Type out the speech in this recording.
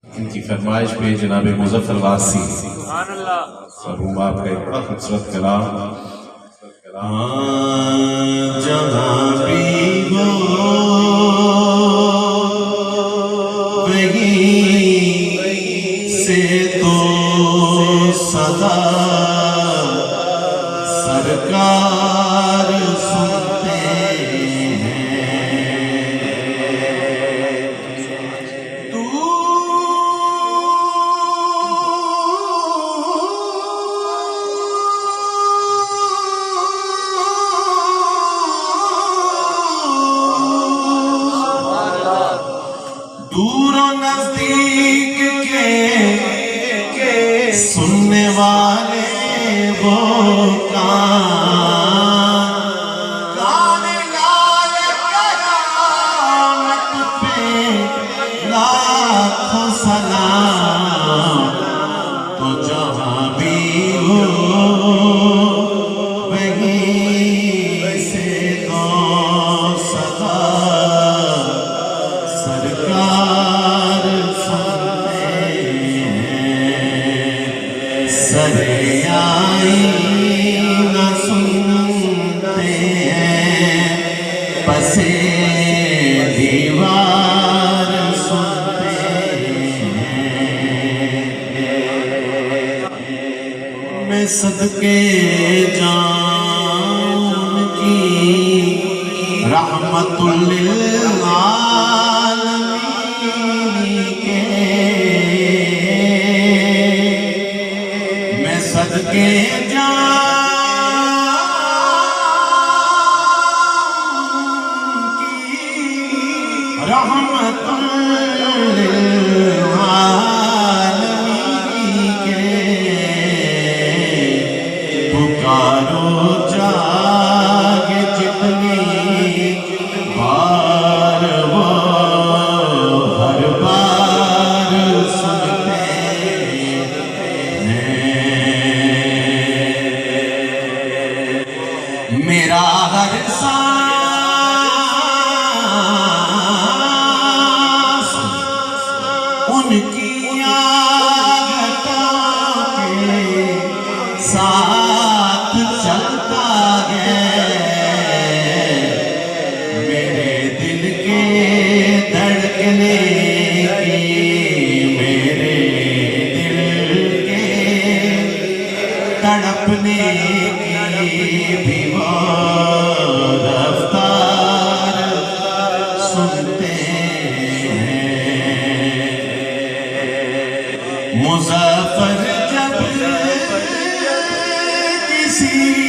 इनकी फरमाइश पे जनाब मुजफ्फर वासी मरहूम आपका एक बड़ा खूबसूरत कलाम जहाँ भी हो वहीं से तो सदा सरकार सुनते दूर नजदीक के सुनने वाले वो कान लाल करामत पे लाखों सलाम तो जहाँ भी हो वहीं से तो सदा सरकार सुनते हैं सरे आई न सुनते हैं पसे दीवार सुनते हैं मैं सदके जाऊं की रहमतुल लिल आलमीन के मैं सदके जाऊं की रहमतुल लिल आलमीन के पुकारो जाग जितनी बार वो हर बार सुनते हैं मेरा हर सांस उनकी आगतों के साथ चलता है मेरे दिल के धड़कने की मेरे दिल के तड़पने की भी वो रफ्तार सुनते हैं मुज़फ़्फ़र जब किसी